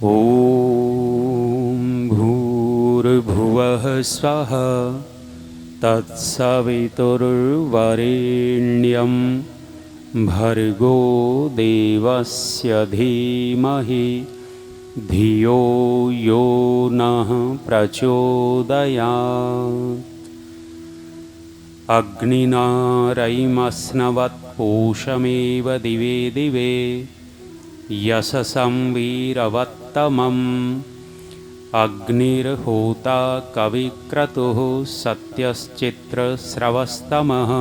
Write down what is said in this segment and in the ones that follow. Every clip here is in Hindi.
ॐ भूर्भुवः स्वः तत्सवितुर्वरेण्यं भर्गो देवस्य धीमहि धियो यो नः प्रचोदयात्। अग्निना रयिमस्नवत्पूषमेव दिवे दिवे यशसं वीरवत्तमम्। अग्निर्होता कविक्रतुः सत्यश्चित्रस्रवस्तमः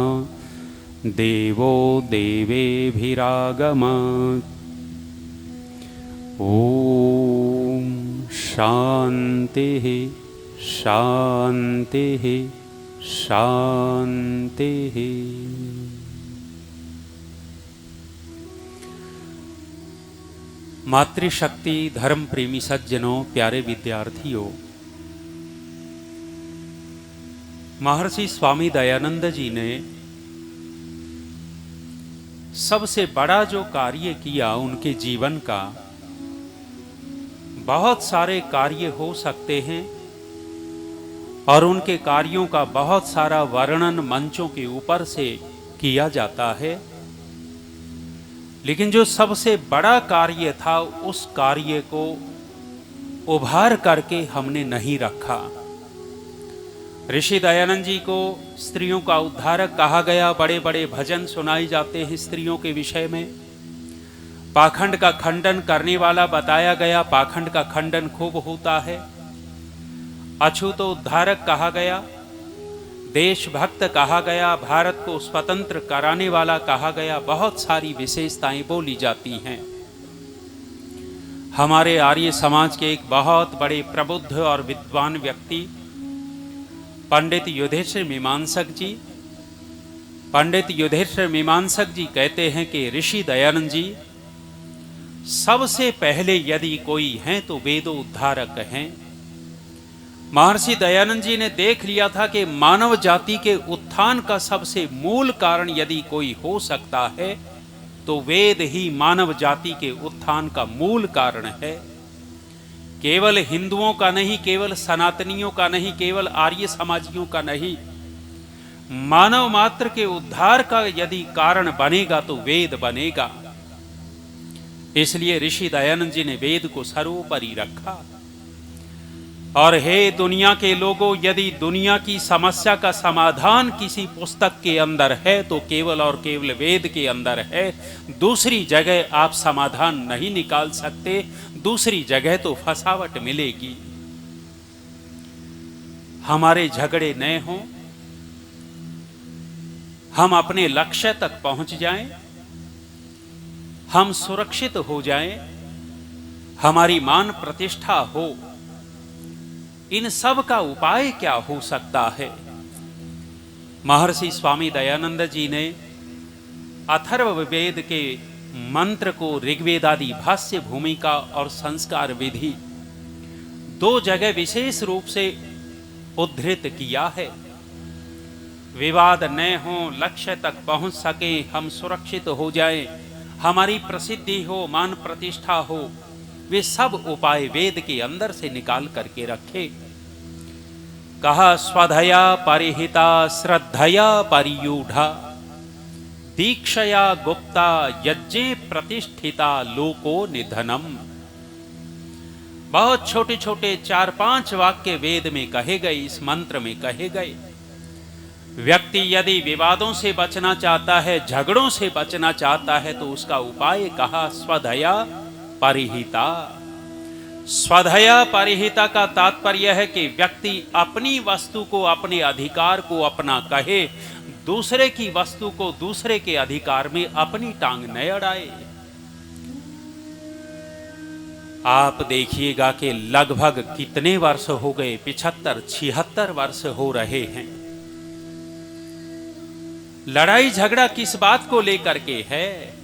देवो देवेभिरागमत्। ॐ शान्तिः शान्तिः शान्तिः। मातृशक्ति धर्म प्रेमी सज्जनों, प्यारे विद्यार्थियों, महर्षि स्वामी दयानंद जी ने सबसे बड़ा जो कार्य किया उनके जीवन का, बहुत सारे कार्य हो सकते हैं और उनके कार्यों का बहुत सारा वर्णन मंचों के ऊपर से किया जाता है, लेकिन जो सबसे बड़ा कार्य था उस कार्य को उभार करके हमने नहीं रखा। ऋषि दयानंद जी को स्त्रियों का उद्धारक कहा गया, बड़े बड़े भजन सुनाए जाते हैं स्त्रियों के विषय में। पाखंड का खंडन करने वाला बताया गया, पाखंड का खंडन खूब होता है। अछूत उद्धारक कहा गया, देशभक्त कहा गया, भारत को स्वतंत्र कराने वाला कहा गया, बहुत सारी विशेषताएं बोली जाती हैं। हमारे आर्य समाज के एक बहुत बड़े प्रबुद्ध और विद्वान व्यक्ति पंडित युधिष्ठिर मीमांसक जी कहते हैं कि ऋषि दयानंद जी सबसे पहले यदि कोई हैं तो वेदोद्धारक हैं। महर्षि दयानंद जी ने देख लिया था कि मानव जाति के उत्थान का सबसे मूल कारण यदि कोई हो सकता है तो वेद ही मानव जाति के उत्थान का मूल कारण है। केवल हिंदुओं का नहीं, केवल सनातनियों का नहीं, केवल आर्य समाजियों का नहीं, मानव मात्र के उद्धार का यदि कारण बनेगा तो वेद बनेगा। इसलिए ऋषि दयानंद जी ने वेद को सर्वोपरि रखा। और हे दुनिया के लोगों, यदि दुनिया की समस्या का समाधान किसी पुस्तक के अंदर है तो केवल और केवल वेद के अंदर है। दूसरी जगह आप समाधान नहीं निकाल सकते, दूसरी जगह तो फसावट मिलेगी। हमारे झगड़े न हों, हम अपने लक्ष्य तक पहुंच जाएं, हम सुरक्षित हो जाएं, हमारी मान प्रतिष्ठा हो। इन सब का उपाय क्या हो सकता है? महर्षि स्वामी दयानंद जी ने अथर्ववेद के मंत्र को ऋग्वेद आदि भाष्य भूमिका और संस्कार विधि दो जगह विशेष रूप से उद्धृत किया है। विवाद न हो, लक्ष्य तक पहुंच सके, हम सुरक्षित हो जाएं, हमारी प्रसिद्धि हो, मान प्रतिष्ठा हो, वे सब उपाय वेद के अंदर से निकाल करके रखे। कहा स्वधया परिहिता श्रद्धया परियूढ़ा दीक्षया गुप्ता यज्ञे प्रतिष्ठिता लोको निधनम। बहुत छोटे छोटे 4-5 वाक्य वेद में कहे गए, इस मंत्र में कहे गए। व्यक्ति यदि विवादों से बचना चाहता है, झगड़ों से बचना चाहता है तो उसका उपाय कहा स्वधया परिहिता। स्वधया परिहिता का तात्पर्य है कि व्यक्ति अपनी वस्तु को, अपने अधिकार को अपना कहे, दूसरे की वस्तु को दूसरे के अधिकार में अपनी टांग न अड़ाए। आप देखिएगा कि लगभग कितने वर्ष हो गए, 75-76 वर्ष हो रहे हैं। लड़ाई झगड़ा किस बात को लेकर के है?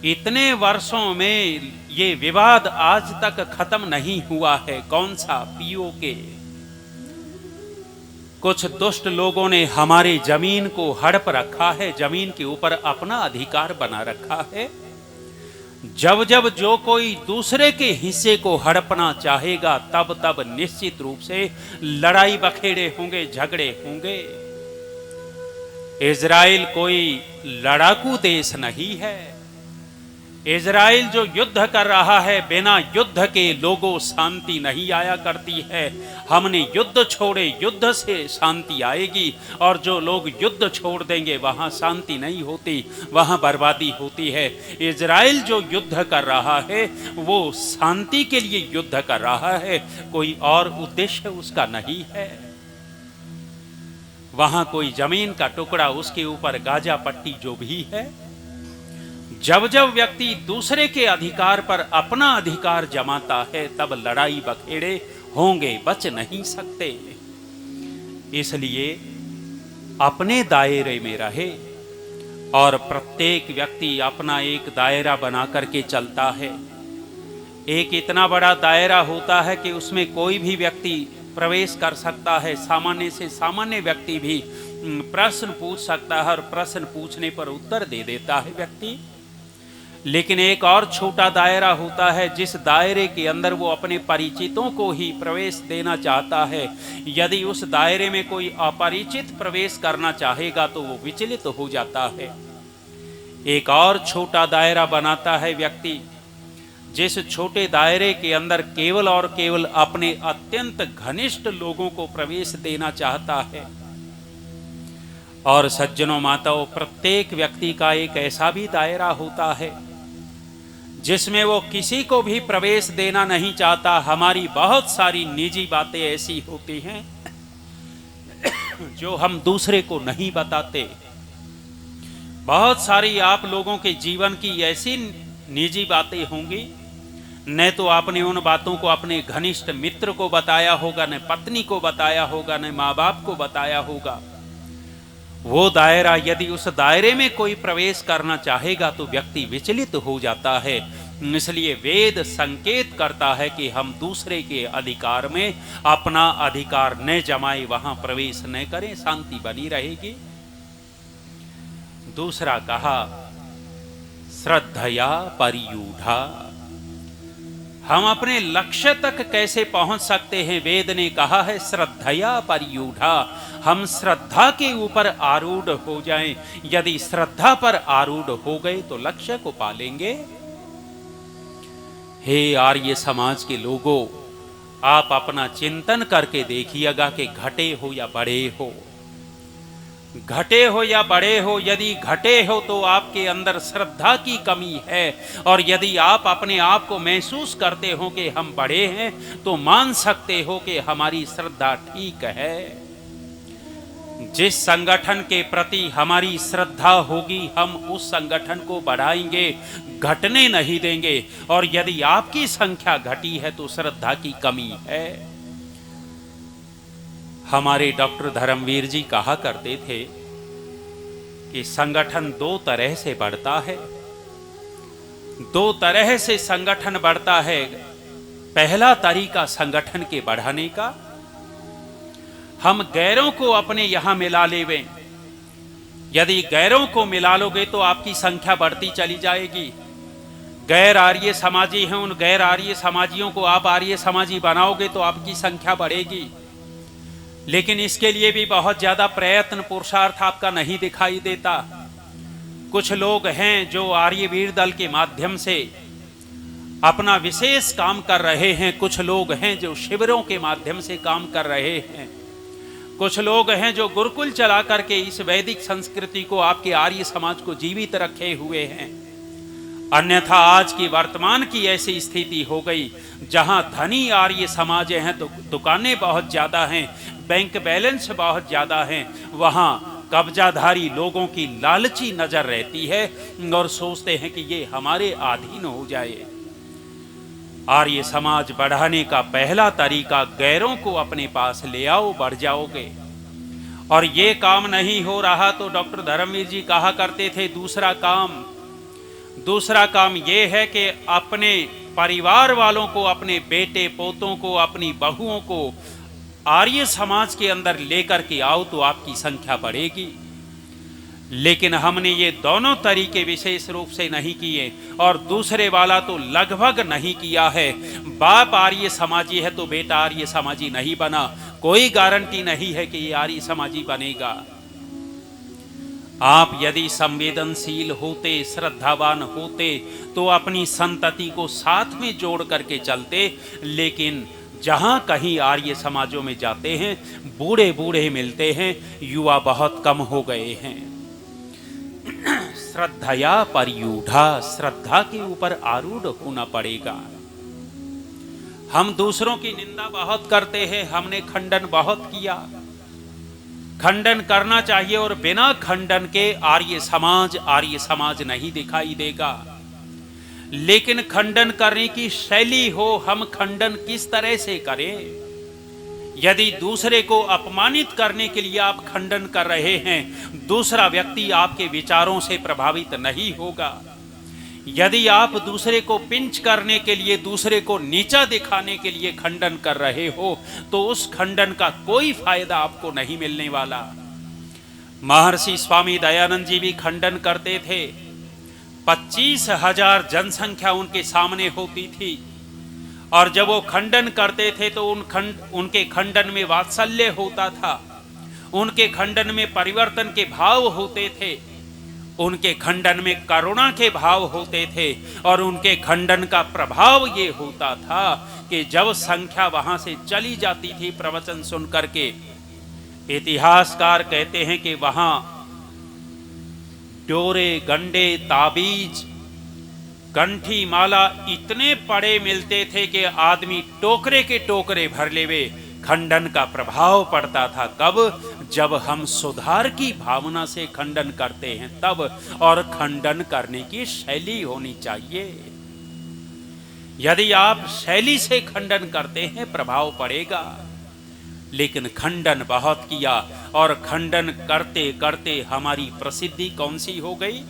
इतने वर्षों में ये विवाद आज तक खत्म नहीं हुआ है। कौन सा? पीओके। कुछ दुष्ट लोगों ने हमारी जमीन को हड़प रखा है, जमीन के ऊपर अपना अधिकार बना रखा है। जब जब जो कोई दूसरे के हिस्से को हड़पना चाहेगा, तब तब निश्चित रूप से लड़ाई बखेड़े होंगे, झगड़े होंगे। इजराइल कोई लड़ाकू देश नहीं है। इजराइल जो युद्ध कर रहा है, बिना युद्ध के लोगों शांति नहीं आया करती है। हमने युद्ध छोड़े, युद्ध से शांति आएगी, और जो लोग युद्ध छोड़ देंगे वहां शांति नहीं होती, वहां बर्बादी होती है। इजराइल जो युद्ध कर रहा है वो शांति के लिए युद्ध कर रहा है, कोई और उद्देश्य उसका नहीं है। वहां कोई जमीन का टुकड़ा, उसके ऊपर गाजा पट्टी जो भी है। जब जब व्यक्ति दूसरे के अधिकार पर अपना अधिकार जमाता है, तब लड़ाई बखेड़े होंगे, बच नहीं सकते। इसलिए अपने दायरे में रहे, और प्रत्येक व्यक्ति अपना एक दायरा बना करके चलता है। एक इतना बड़ा दायरा होता है कि उसमें कोई भी व्यक्ति प्रवेश कर सकता है। सामान्य से सामान्य व्यक्ति भी प्रश्न पूछ सकता है, और प्रश्न पूछने पर उत्तर दे देता है व्यक्ति। लेकिन एक और छोटा दायरा होता है, जिस दायरे के अंदर वो अपने परिचितों को ही प्रवेश देना चाहता है। यदि उस दायरे में कोई अपरिचित प्रवेश करना चाहेगा तो वो विचलित हो जाता है। एक और छोटा दायरा बनाता है व्यक्ति, जिस छोटे दायरे के अंदर केवल और केवल अपने अत्यंत घनिष्ठ लोगों को प्रवेश देना चाहता है। और सज्जनों माताओं, प्रत्येक व्यक्ति का एक ऐसा भी दायरा होता है जिसमें वो किसी को भी प्रवेश देना नहीं चाहता। हमारी बहुत सारी निजी बातें ऐसी होती हैं जो हम दूसरे को नहीं बताते। बहुत सारी आप लोगों के जीवन की ऐसी निजी बातें होंगी, न तो आपने उन बातों को अपने घनिष्ठ मित्र को बताया होगा, न पत्नी को बताया होगा, न माँ बाप को बताया होगा। वो दायरा, यदि उस दायरे में कोई प्रवेश करना चाहेगा तो व्यक्ति विचलित हो जाता है। इसलिए वेद संकेत करता है कि हम दूसरे के अधिकार में अपना अधिकार न जमाए, वहां प्रवेश न करें, शांति बनी रहेगी। दूसरा कहा, श्रद्धया परियूढ़ा। हम अपने लक्ष्य तक कैसे पहुंच सकते हैं? वेद ने कहा है श्रद्धया परियूढ़ा। हम श्रद्धा के ऊपर आरूढ़ हो जाएं। यदि श्रद्धा पर आरूढ़ हो गए तो लक्ष्य को पालेंगे। हे आर्य समाज के लोगों, आप अपना चिंतन करके देखिएगा कि घटे हो या बड़े हो, घटे हो या बड़े हो। यदि घटे हो तो आपके अंदर श्रद्धा की कमी है, और यदि आप अपने आप को महसूस करते हो कि हम बड़े हैं तो मान सकते हो कि हमारी श्रद्धा ठीक है। जिस संगठन के प्रति हमारी श्रद्धा होगी, हम उस संगठन को बढ़ाएंगे, घटने नहीं देंगे। और यदि आपकी संख्या घटी है तो श्रद्धा की कमी है। हमारे डॉक्टर धर्मवीर जी कहा करते थे कि संगठन दो तरह से बढ़ता है। दो तरह से संगठन बढ़ता है। पहला तरीका संगठन के बढ़ाने का, हम गैरों को अपने यहां मिला लेवें। यदि गैरों को मिला लोगे तो आपकी संख्या बढ़ती चली जाएगी। गैर आर्य समाजी हैं, उन गैर आर्य समाजियों को आप आर्य समाजी बनाओगे तो आपकी संख्या बढ़ेगी। लेकिन इसके लिए भी बहुत ज्यादा प्रयत्न, पुरुषार्थ आपका नहीं दिखाई देता। कुछ लोग हैं जो आर्य वीर दल के माध्यम से अपना विशेष काम कर रहे हैं। कुछ लोग हैं जो शिविरों के माध्यम से काम कर रहे हैं। कुछ लोग हैं जो गुरुकुल चला करके इस वैदिक संस्कृति को, आपके आर्य समाज को जीवित रखे हुए हैं। अन्यथा आज की वर्तमान की ऐसी स्थिति हो गई जहां धनी आर्य समाज हैं तो दुकानें बहुत ज्यादा हैं, बैंक बैलेंस बहुत ज्यादा हैं, वहां कब्जाधारी लोगों की लालची नजर रहती है और सोचते हैं कि ये हमारे अधीन हो जाए। आर्य समाज बढ़ाने का पहला तरीका, गैरों को अपने पास ले आओ, बढ़ जाओगे। और ये काम नहीं हो रहा तो डॉक्टर धर्मवीर जी कहा करते थे दूसरा काम ये है कि अपने परिवार वालों को, अपने बेटे पोतों को, अपनी बहुओं को आर्य समाज के अंदर लेकर के आओ तो आपकी संख्या बढ़ेगी। लेकिन हमने ये दोनों तरीके विशेष रूप से नहीं किए, और दूसरे वाला तो लगभग नहीं किया है। बाप आर्य समाजी है तो बेटा आर्य समाजी नहीं बना, कोई गारंटी नहीं है कि ये आर्य समाजी बनेगा। आप यदि संवेदनशील होते, श्रद्धावान होते तो अपनी संतति को साथ में जोड़ करके चलते, लेकिन जहां कहीं आर्य समाजों में जाते हैं बूढ़े बूढ़े मिलते हैं, युवा बहुत कम हो गए हैं। श्रद्धया परियूढ़ा, श्रद्धा के ऊपर आरूढ़ होना पड़ेगा। हम दूसरों की निंदा बहुत करते हैं, हमने खंडन बहुत किया। खंडन करना चाहिए, और बिना खंडन के आर्य समाज नहीं दिखाई देगा। लेकिन खंडन करने की शैली हो, हम खंडन किस तरह से करें। यदि दूसरे को अपमानित करने के लिए आप खंडन कर रहे हैं, दूसरा व्यक्ति आपके विचारों से प्रभावित नहीं होगा। यदि आप दूसरे को पिंच करने के लिए, दूसरे को नीचा दिखाने के लिए खंडन कर रहे हो, तो उस खंडन का कोई फायदा आपको नहीं मिलने वाला। महर्षि स्वामी दयानंद जी भी खंडन करते थे। 25,000 जनसंख्या उनके सामने होती थी, और जब वो खंडन करते थे तो उनके खंडन में वात्सल्य होता था, उनके खंडन में परिवर्तन के भाव होते थे, उनके खंडन में करुणा के भाव होते थे, और उनके खंडन का प्रभाव ये होता था कि जब संख्या वहां से चली जाती थी प्रवचन सुन करके, इतिहासकार कहते हैं कि वहां डोरे, गंडे, ताबीज, कंठी माला इतने पड़े मिलते थे कि आदमी टोकरे के टोकरे भर लेवे। खंडन का प्रभाव पड़ता था कब? जब हम सुधार की भावना से खंडन करते हैं तब, और खंडन करने की शैली होनी चाहिए। यदि आप शैली से खंडन करते हैं प्रभाव पड़ेगा। लेकिन खंडन बहुत किया, और खंडन करते करते हमारी प्रसिद्धि कौन सी हो गई?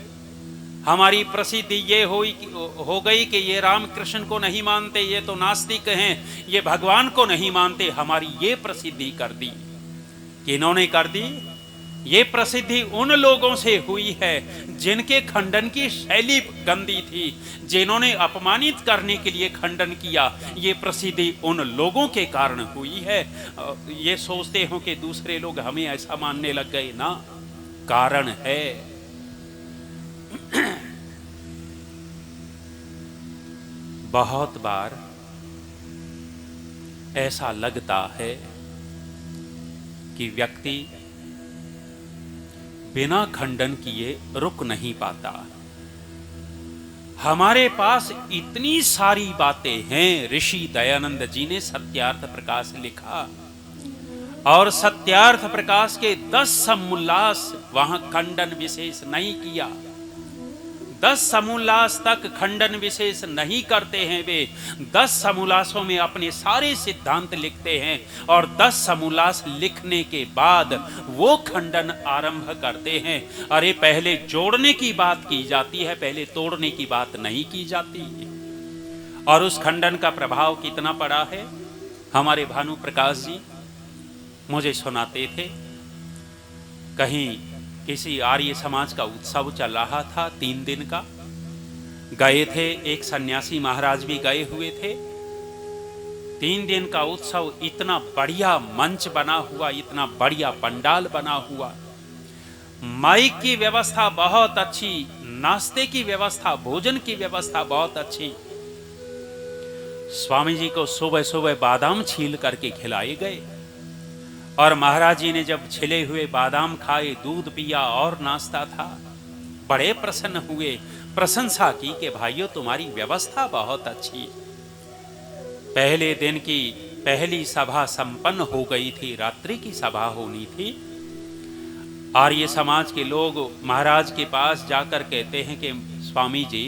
हमारी प्रसिद्धि ये हो गई कि ये रामकृष्ण को नहीं मानते, ये तो नास्तिक हैं, ये भगवान को नहीं मानते। हमारी ये प्रसिद्धि कर दी। किन्होंने कर दी? ये प्रसिद्धि उन लोगों से हुई है जिनके खंडन की शैली गंदी थी, जिन्होंने अपमानित करने के लिए खंडन किया। ये प्रसिद्धि उन लोगों के कारण हुई है। ये सोचते हो कि दूसरे लोग हमें ऐसा मानने लग गए ना, कारण है। बहुत बार ऐसा लगता है कि व्यक्ति बिना खंडन किए रुक नहीं पाता। हमारे पास इतनी सारी बातें हैं। ऋषि दयानंद जी ने सत्यार्थ प्रकाश लिखा, और सत्यार्थ प्रकाश के 10 समोल्लास वहां खंडन विशेष नहीं किया। 10 समोल्लास तक खंडन विशेष नहीं करते हैं वे। 10 समोल्लासों में अपने सारे सिद्धांत लिखते हैं, और 10 समोल्लास लिखने के बाद वो खंडन आरंभ करते हैं। अरे पहले जोड़ने की बात की जाती है, पहले तोड़ने की बात नहीं की जाती। और उस खंडन का प्रभाव कितना पड़ा है? हमारे भानु प्रकाश जी मुझे सुनाते थे, कहीं किसी आर्य समाज का उत्सव चल रहा था, 3 दिन का। गए थे, एक सन्यासी महाराज भी गए हुए थे। 3 दिन का उत्सव, इतना बढ़िया मंच बना हुआ, इतना बढ़िया पंडाल बना हुआ, माइक की व्यवस्था बहुत अच्छी, नाश्ते की व्यवस्था, भोजन की व्यवस्था बहुत अच्छी। स्वामी जी को सुबह सुबह बादाम छील करके खिलाए गए, और महाराज जी ने जब छिले हुए बादाम खाए, दूध पिया और नाश्ता था, बड़े प्रसन्न हुए, प्रशंसा की कि भाइयों तुम्हारी व्यवस्था बहुत अच्छी। पहले दिन की पहली सभा संपन्न हो गई थी, रात्रि की सभा होनी थी। आर्य समाज के लोग महाराज के पास जाकर कहते हैं कि स्वामी जी,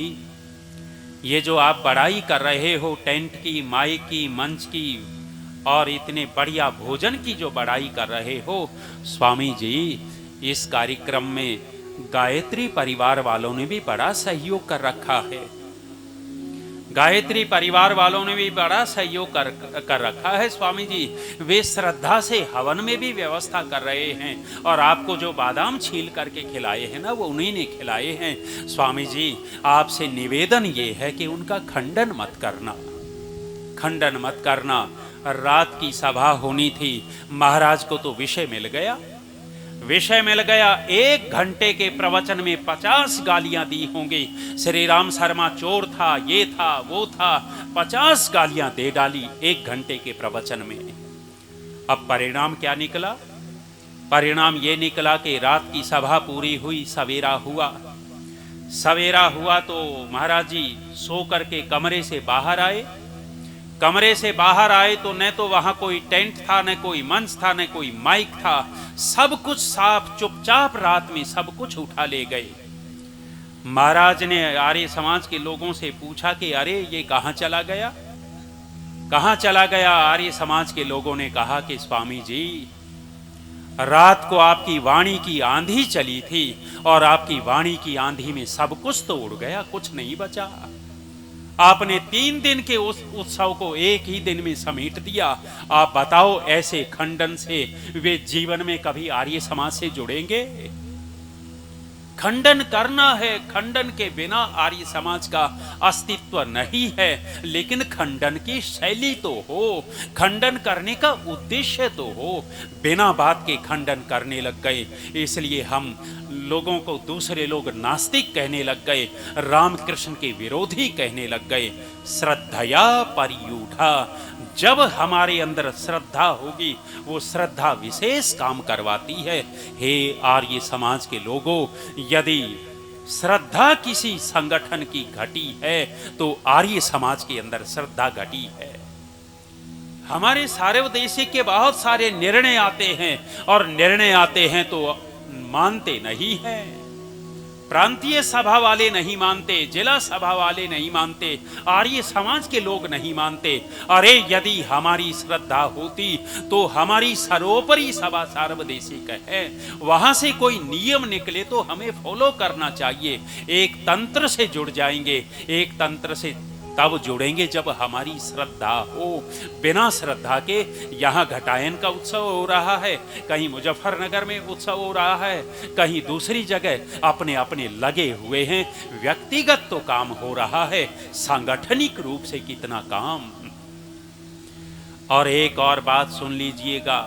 ये जो आप बड़ाई कर रहे हो टेंट की, माइक की, मंच की, और इतने बढ़िया भोजन की जो बड़ाई कर रहे हो, स्वामी जी इस कार्यक्रम में गायत्री परिवार वालों ने भी बड़ा सहयोग कर रखा है। गायत्री परिवार वालों ने भी बड़ा सहयोग कर रखा है स्वामी जी। वे श्रद्धा से हवन में भी व्यवस्था कर रहे हैं और आपको जो बादाम छील करके खिलाए हैं ना, वो उन्हीं ने खिलाए हैं। स्वामी जी, आपसे निवेदन ये है कि उनका खंडन मत करना, खंडन मत करना। रात की सभा होनी थी, महाराज को तो विषय मिल गया, विषय मिल गया। 1 घंटे के प्रवचन में 50 गालियां दी होंगी। श्री राम शर्मा चोर था, ये था, वो था, 50 गालियां दे डाली 1 घंटे के प्रवचन में। अब परिणाम क्या निकला? परिणाम ये निकला कि रात की सभा पूरी हुई, सवेरा हुआ। सवेरा हुआ तो महाराज जी सो करके कमरे से बाहर आए। कमरे से बाहर आए तो न तो वहां कोई टेंट था, न कोई मंच था, न कोई माइक था। सब कुछ साफ चुपचाप रात में सब कुछ उठा ले गए। महाराज ने आर्य समाज के लोगों से पूछा कि अरे ये कहां चला गया, कहां चला गया? आर्य समाज के लोगों ने कहा कि स्वामी जी, रात को आपकी वाणी की आंधी चली थी और आपकी वाणी की आंधी में सब कुछ तो उड़ गया, कुछ नहीं बचा। आपने 3 दिन के उस उत्सव को 1 ही दिन में समेट दिया। आप बताओ, ऐसे खंडन से वे जीवन में कभी आर्य समाज से जुड़ेंगे? खंडन करना है, खंडन के बिना आर्य समाज का अस्तित्व नहीं है। लेकिन खंडन की शैली तो हो, खंडन करने का उद्देश्य तो हो। बिना बात के खंडन करने लग गए, इसलिए हम लोगों को दूसरे लोग नास्तिक कहने लग गए, रामकृष्ण के विरोधी कहने लग गए। श्रद्धया परियूढ़ा, जब हमारे अंदर श्रद्धा होगी, वो श्रद्धा विशेष काम करवाती है। हे आर्य समाज के लोगों, यदि श्रद्धा किसी संगठन की घटी है तो आर्य समाज के अंदर श्रद्धा घटी है। हमारे सार्वदेशिक के बहुत सारे निर्णय आते हैं और निर्णय आते हैं तो मानते नहीं हैं। प्रांतीय सभा वाले नहीं मानते, जिला सभा वाले नहीं मानते, आर्य समाज के लोग नहीं मानते। अरे यदि हमारी श्रद्धा होती तो हमारी सर्वोपरि सभा सार्वदेशिक है, वहां से कोई नियम निकले तो हमें फॉलो करना चाहिए। एक तंत्र से जुड़ जाएंगे, एक तंत्र से तब जुड़ेंगे जब हमारी श्रद्धा हो। बिना श्रद्धा के यहाँ घटायन का उत्सव हो रहा है, कहीं मुजफ्फरनगर में उत्सव हो रहा है, कहीं दूसरी जगह अपने अपने लगे हुए हैं। व्यक्तिगत तो काम हो रहा है, सांगठनिक रूप से कितना काम। और एक और बात सुन लीजिएगा,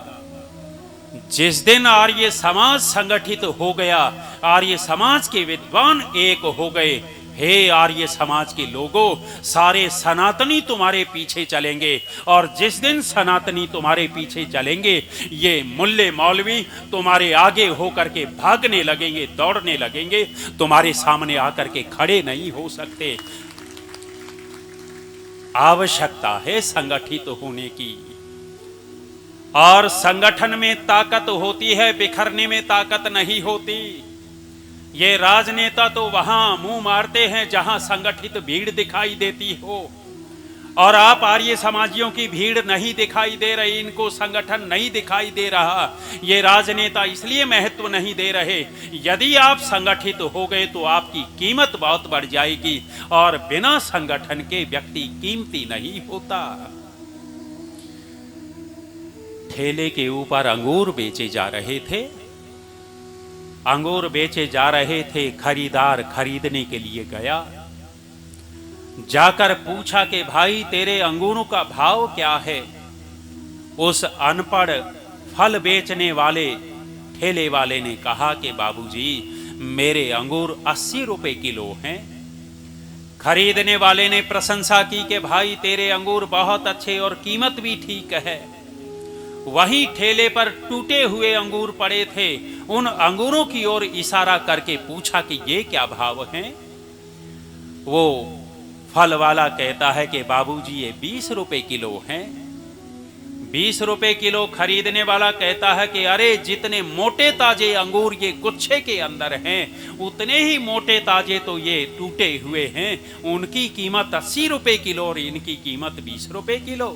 जिस दिन आर्य समाज संगठित हो गया, आर्य समाज के विद्वान एक हो गए, हे आर्य समाज के लोगों, सारे सनातनी तुम्हारे पीछे चलेंगे। और जिस दिन सनातनी तुम्हारे पीछे चलेंगे, ये मुल्ले मौलवी तुम्हारे आगे होकर के भागने लगेंगे, दौड़ने लगेंगे, तुम्हारे सामने आकर के खड़े नहीं हो सकते। आवश्यकता है संगठित होने की, और संगठन में ताकत होती है, बिखरने में ताकत नहीं होती। ये राजनेता तो वहां मुंह मारते हैं जहां संगठित भीड़ दिखाई देती हो, और आप आर्य समाजियों की भीड़ नहीं दिखाई दे रही, इनको संगठन नहीं दिखाई दे रहा। ये राजनेता इसलिए महत्व नहीं दे रहे, यदि आप संगठित हो गए तो आपकी कीमत बहुत बढ़ जाएगी, और बिना संगठन के व्यक्ति कीमती नहीं होता। ठेले के ऊपर अंगूर बेचे जा रहे थे, अंगूर बेचे जा रहे थे। खरीदार खरीदने के लिए गया, जाकर पूछा कि भाई तेरे अंगूरों का भाव क्या है? उस अनपढ़ फल बेचने वाले ठेले वाले ने कहा कि बाबूजी, मेरे अंगूर 80 रुपए किलो हैं। खरीदने वाले ने प्रशंसा की कि भाई तेरे अंगूर बहुत अच्छे और कीमत भी ठीक है। वहीं ठेले पर टूटे हुए अंगूर पड़े थे, उन अंगूरों की ओर इशारा करके पूछा कि ये क्या भाव हैं? वो फल वाला कहता है कि बाबूजी ये 20 रुपए किलो हैं। 20 रुपए किलो। खरीदने वाला कहता है कि अरे जितने मोटे ताजे अंगूर ये गुच्छे के अंदर हैं, उतने ही मोटे ताजे तो ये टूटे हुए हैं। उनकी कीमत 80 रुपए किलो और इनकी कीमत 20 रुपए किलो।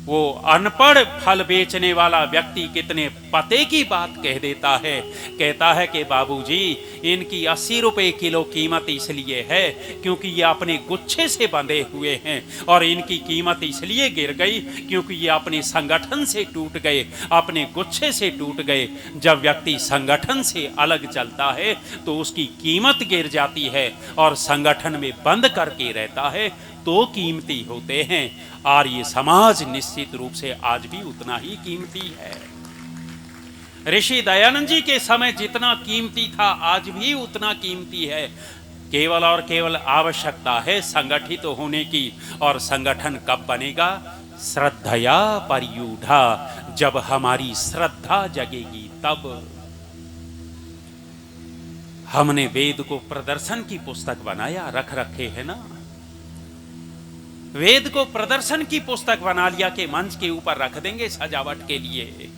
वो अनपढ़ फल बेचने वाला व्यक्ति कितने पते की बात कह देता है। कहता है कि बाबूजी, इनकी 80 रुपए किलो कीमत इसलिए है क्योंकि ये अपने गुच्छे से बंधे हुए हैं, और इनकी कीमत इसलिए गिर गई क्योंकि ये अपने संगठन से टूट गए, अपने गुच्छे से टूट गए। जब व्यक्ति संगठन से अलग चलता है तो उसकी कीमत गिर जाती है, और संगठन में बंद करके रहता है तो कीमती होते हैं। आर्य समाज निश्चित रूप से आज भी उतना ही कीमती है। ऋषि दयानंद जी के समय जितना कीमती था आज भी उतना कीमती है। केवल और केवल आवश्यकता है संगठित होने की। और संगठन कब बनेगा? श्रद्धया परियूढ़ा, जब हमारी श्रद्धा जगेगी तब। हमने वेद को प्रदर्शन की पुस्तक बनाया, रख रखे है ना। वेद को प्रदर्शन की पुस्तक बना लिया कि मंच के ऊपर रख देंगे सजावट के लिए।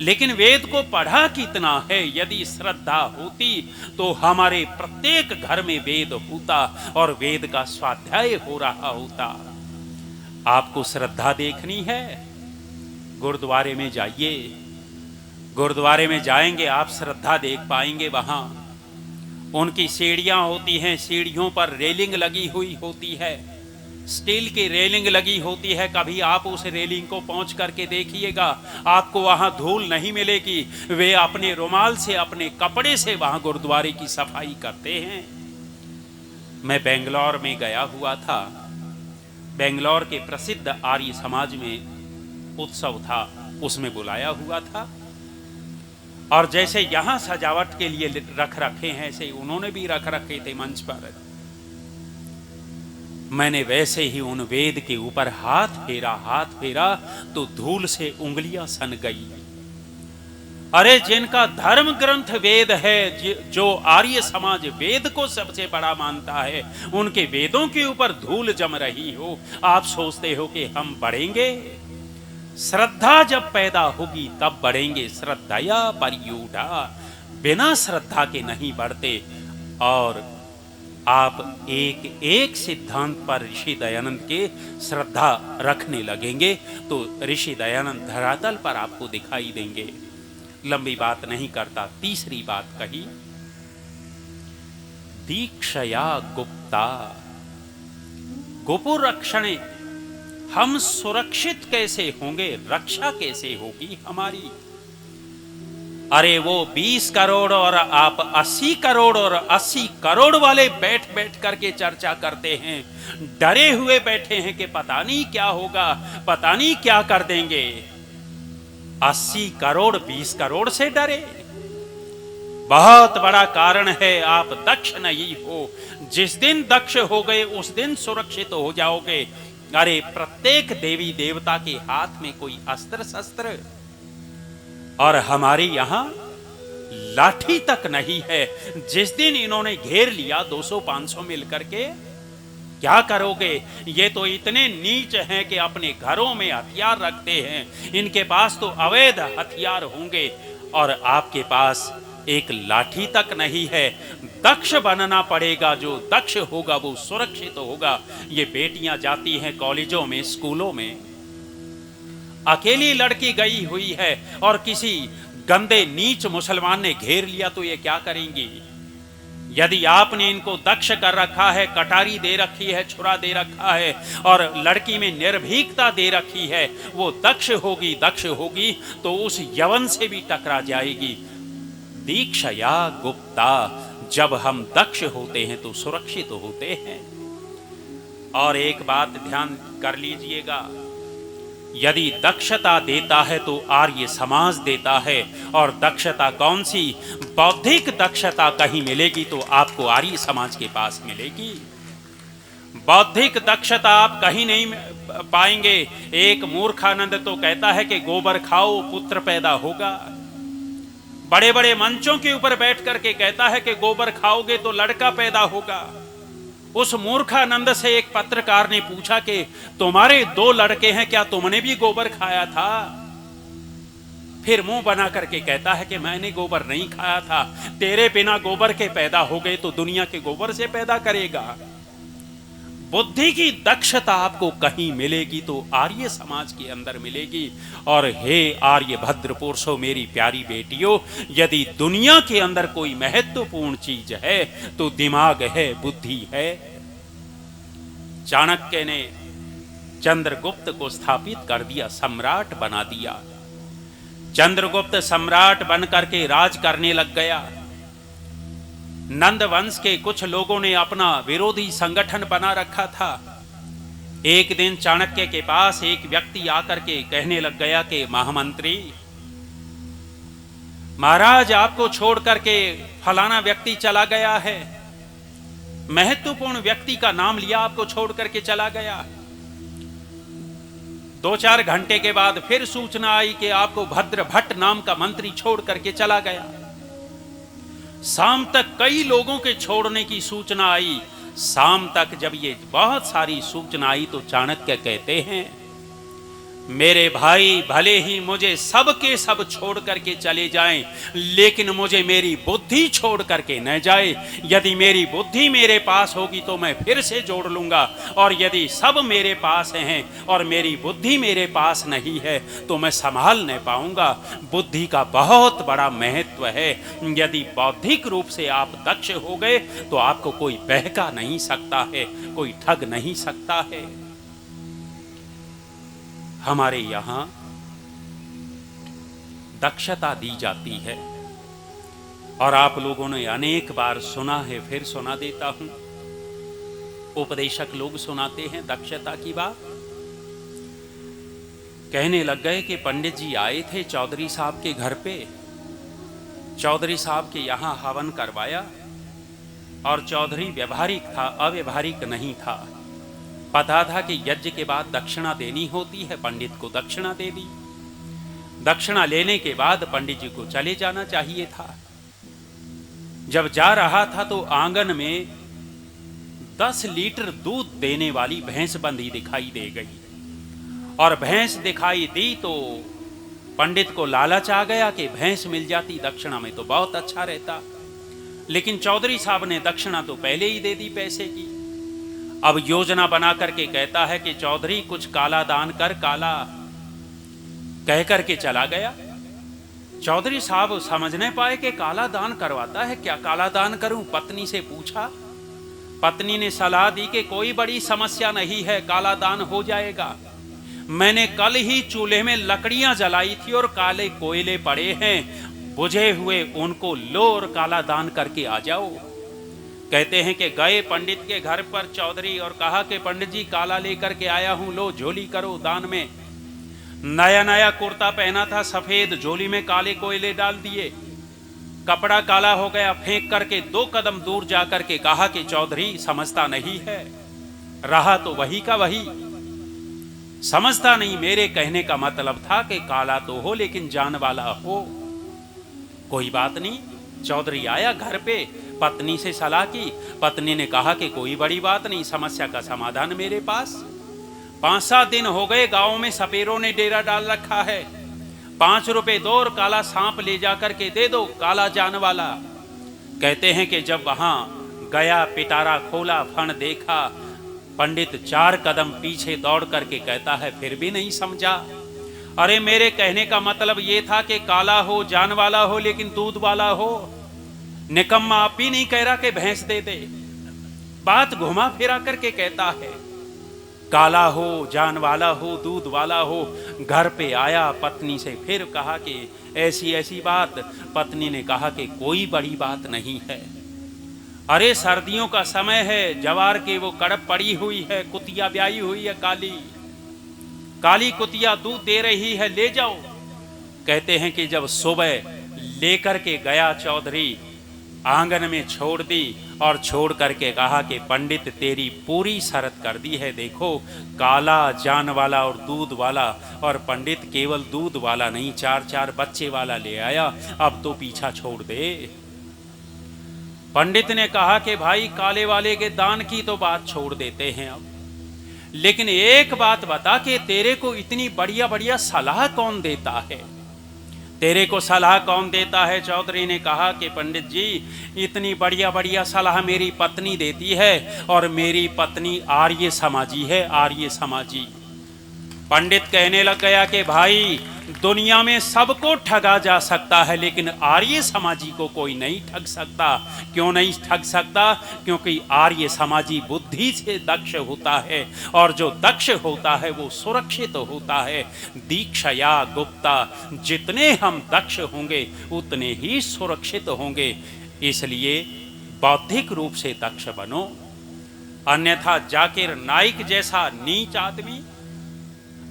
लेकिन वेद को पढ़ा कितना है? यदि श्रद्धा होती तो हमारे प्रत्येक घर में वेद होता और वेद का स्वाध्याय हो रहा होता। आपको श्रद्धा देखनी है? गुरुद्वारे में जाइए, गुरुद्वारे में जाएंगे आप श्रद्धा देख पाएंगे। वहां उनकी सीढ़ियां होती हैं, सीढ़ियों पर रेलिंग लगी हुई होती है, स्टील की रेलिंग लगी होती है। कभी आप उस रेलिंग को पहुंच करके देखिएगा, आपको वहां धूल नहीं मिलेगी। वे अपने रुमाल से, अपने कपड़े से वहां गुरुद्वारे की सफाई करते हैं। मैं बेंगलोर में गया हुआ था। बेंगलोर के प्रसिद्ध आर्य समाज में उत्सव था, उसमें बुलाया हुआ था। और जैसे यहां सजावट के लिए रख रखे हैं, ऐसे उन्होंने भी रख रखे थे मंच पर। मैंने वैसे ही उन वेद के ऊपर हाथ फेरा तो धूल से उंगलियां सन गई। अरे जिनका धर्म ग्रंथ वेद है, जो आर्य समाज वेद को सबसे बड़ा मानता है, उनके वेदों के ऊपर धूल जम रही हो, आप सोचते हो कि हम बढ़ेंगे? श्रद्धा जब पैदा होगी तब बढ़ेंगे। श्रद्धया परियूढ़ा, बिना श्रद्धा के नहीं बढ़ते। और आप एक एक सिद्धांत पर ऋषि दयानंद के श्रद्धा रखने लगेंगे तो ऋषि दयानंद धरातल पर आपको दिखाई देंगे। लंबी बात नहीं करता, तीसरी बात कही, दीक्षया गुप्ता गुपु रक्षणे। हम सुरक्षित कैसे होंगे? रक्षा कैसे होगी हमारी? अरे वो 20 करोड़ और आप 80 करोड़ और 80 करोड़ वाले बैठ बैठ करके चर्चा करते हैं, डरे हुए बैठे हैं कि पता नहीं क्या होगा, पता नहीं क्या कर देंगे। 80 करोड़ 20 करोड़ से डरे? बहुत बड़ा कारण है आप दक्ष नहीं हो। जिस दिन दक्ष हो गए उस दिन सुरक्षित हो जाओगे। अरे प्रत्येक देवी देवता के हाथ में कोई अस्त्र शस्त्र, और हमारे यहां लाठी तक नहीं है। जिस दिन इन्होंने घेर लिया 200-500 मिलकर के, क्या करोगे? ये तो इतने नीच हैं कि अपने घरों में हथियार रखते हैं। इनके पास तो अवैध हथियार होंगे और आपके पास एक लाठी तक नहीं है। दक्ष बनना पड़ेगा, जो दक्ष होगा वो सुरक्षित होगा। ये बेटियां जाती हैं कॉलेजों में, स्कूलों में, अकेली लड़की गई हुई है और किसी गंदे नीच मुसलमान ने घेर लिया तो ये क्या करेंगी? यदि आपने इनको दक्ष कर रखा है, कटारी दे रखी है, छुरा दे रखा है और लड़की में निर्भीकता दे रखी है, वो दक्ष होगी तो उस यवन से भी टकरा जाएगी। दीक्षया गुप्ता, जब हम दक्ष होते हैं तो सुरक्षित होते हैं। और एक बात ध्यान कर लीजिएगा, यदि दक्षता देता है तो आर्य समाज देता है। और दक्षता कौन सी? बौद्धिक दक्षता कहीं मिलेगी तो आपको आर्य समाज के पास मिलेगी। बौद्धिक दक्षता आप कहीं नहीं पाएंगे। एक मूर्खानंद तो कहता है कि गोबर खाओ पुत्र पैदा होगा। बड़े बड़े मंचों के ऊपर बैठ करके कहता है कि गोबर खाओगे तो लड़का पैदा होगा। उस मूर्खानंद से एक पत्रकार ने पूछा कि तुम्हारे 2 लड़के हैं, क्या तुमने भी गोबर खाया था? फिर मुंह बना करके कहता है कि मैंने गोबर नहीं खाया था। तेरे बिना गोबर के पैदा हो गए तो दुनिया के गोबर से पैदा करेगा। बुद्धि की दक्षता आपको कहीं मिलेगी तो आर्य समाज के अंदर मिलेगी। और हे आर्य भद्र पुरुषों, मेरी प्यारी बेटियों, यदि दुनिया के अंदर कोई महत्वपूर्ण चीज है तो दिमाग है, बुद्धि है। चाणक्य ने चंद्रगुप्त को स्थापित कर दिया, सम्राट बना दिया। चंद्रगुप्त सम्राट बनकर के राज करने लग गया। नंद वंश के कुछ लोगों ने अपना विरोधी संगठन बना रखा था। एक दिन चाणक्य के पास एक व्यक्ति आकर के कहने लग गया कि महामंत्री महाराज, आपको छोड़ करके फलाना व्यक्ति चला गया है, महत्वपूर्ण व्यक्ति का नाम लिया, आपको छोड़ करके चला गया। 2-4 घंटे के बाद फिर सूचना आई कि आपको भद्रभट्ट नाम का मंत्री छोड़ करके चला गया। शाम तक कई लोगों के छोड़ने की सूचना आई। शाम तक जब ये बहुत सारी सूचना आई तो चाणक्य कहते हैं, मेरे भाई, भले ही मुझे सब के सब छोड़ करके चले जाएं, लेकिन मुझे मेरी बुद्धि छोड़ करके न जाए। यदि मेरी बुद्धि मेरे पास होगी तो मैं फिर से जोड़ लूंगा, और यदि सब मेरे पास हैं और मेरी बुद्धि मेरे पास नहीं है तो मैं संभाल नहीं पाऊंगा। बुद्धि का बहुत बड़ा महत्व है। यदि बौद्धिक रूप से आप दक्ष हो गए तो आपको कोई बहका नहीं सकता है, कोई ठग नहीं सकता है। हमारे यहां दक्षता दी जाती है और आप लोगों ने अनेक बार सुना है, फिर सुना देता हूं। उपदेशक लोग सुनाते हैं दक्षता की बात। कहने लग गए कि पंडित जी आए थे चौधरी साहब के घर पे, चौधरी साहब के यहां हवन करवाया, और चौधरी व्यवहारिक था, अव्यवहारिक नहीं था। पता था कि यज्ञ के बाद दक्षिणा देनी होती है, पंडित को दक्षिणा दे दी। दक्षिणा लेने के बाद पंडित जी को चले जाना चाहिए था। जब जा रहा था तो आंगन में 10 लीटर दूध देने वाली भैंस बंधी दिखाई दे गई, और भैंस दिखाई दी तो पंडित को लालच आ गया कि भैंस मिल जाती दक्षिणा में तो बहुत अच्छा रहता। लेकिन चौधरी साहब ने दक्षिणा तो पहले ही दे दी पैसे की। अब योजना बना करके कहता है कि चौधरी कुछ काला दान कर, काला कह करके चला गया। चौधरी साहब समझ नहीं पाए कि काला दान करवाता है, क्या काला दान करूं? पत्नी से पूछा। पत्नी ने सलाह दी कि कोई बड़ी समस्या नहीं है, काला दान हो जाएगा। मैंने कल ही चूल्हे में लकड़ियां जलाई थी और काले कोयले पड़े हैं, बुझे हुए उनको लो और काला दान करके आ जाओ। कहते हैं कि गए पंडित के घर पर चौधरी और कहा कि पंडित जी काला लेकर के आया हूं, लो झोली करो दान में। नया नया कुर्ता पहना था सफेद, झोली में काले कोयले डाल दिए, कपड़ा काला हो गया, फेंक करके 2 कदम दूर जाकर के कहा कि चौधरी समझता नहीं है, रहा तो वही का वही, समझता नहीं। मेरे कहने का मतलब था कि काला तो हो लेकिन जान वाला हो। कोई बात नहीं। चौधरी आया घर पे, पत्नी से सलाह की। पत्नी ने कहा कि कोई बड़ी बात नहीं, समस्या का समाधान मेरे पास। 5-7 दिन हो गए, गांव में सपेरों ने डेरा डाल रखा है। 5 रुपए दो और काला सांप ले जाकर के दे दो, काला जान वाला। कहते हैं कि जब वहां गया, पिटारा खोला, फण देखा, पंडित 4 कदम पीछे दौड़ करके कहता है फिर भी नहीं समझा। अरे मेरे कहने का मतलब ये था कि काला हो, जान वाला हो, लेकिन दूध वाला हो। निकम्मा आप भी नहीं कह रहा कि भैंस दे दे। बात घुमा फिरा करके कहता है काला हो, जान वाला हो, दूध वाला हो। घर पे आया, पत्नी से फिर कहा कि ऐसी ऐसी बात। पत्नी ने कहा कि कोई बड़ी बात नहीं है। अरे सर्दियों का समय है, जवार के वो कड़प पड़ी हुई है, कुतिया ब्याई हुई है, काली काली कुतिया दूध दे रही है, ले जाओ। कहते हैं कि जब सुबह लेकर के गया चौधरी, आंगन में छोड़ दी और छोड़ करके कहा कि पंडित तेरी पूरी शर्त कर दी है, देखो काला, जान वाला और दूध वाला। और पंडित केवल दूध वाला नहीं, 4-4 बच्चे वाला ले आया, अब तो पीछा छोड़ दे। पंडित ने कहा कि भाई काले वाले के दान की तो बात छोड़ देते हैं अब, लेकिन एक बात बता कि तेरे को इतनी बढ़िया बढ़िया सलाह कौन देता है? तेरे को सलाह कौन देता है? चौधरी ने कहा कि पंडित जी, इतनी बढ़िया बढ़िया सलाह मेरी पत्नी देती है, और मेरी पत्नी आर्य समाजी है, आर्य समाजी। पंडित कहने लग गया कि भाई, दुनिया में सबको ठगा जा सकता है, लेकिन आर्य समाजी को कोई नहीं ठग सकता। क्यों नहीं ठग सकता? क्योंकि आर्य समाजी बुद्धि से दक्ष होता है, और जो दक्ष होता है वो सुरक्षित होता है। दीक्षया गुप्ता, जितने हम दक्ष होंगे उतने ही सुरक्षित होंगे। इसलिए बौद्धिक रूप से दक्ष बनो, अन्यथा जाकिर नाइक जैसा नीच आदमी,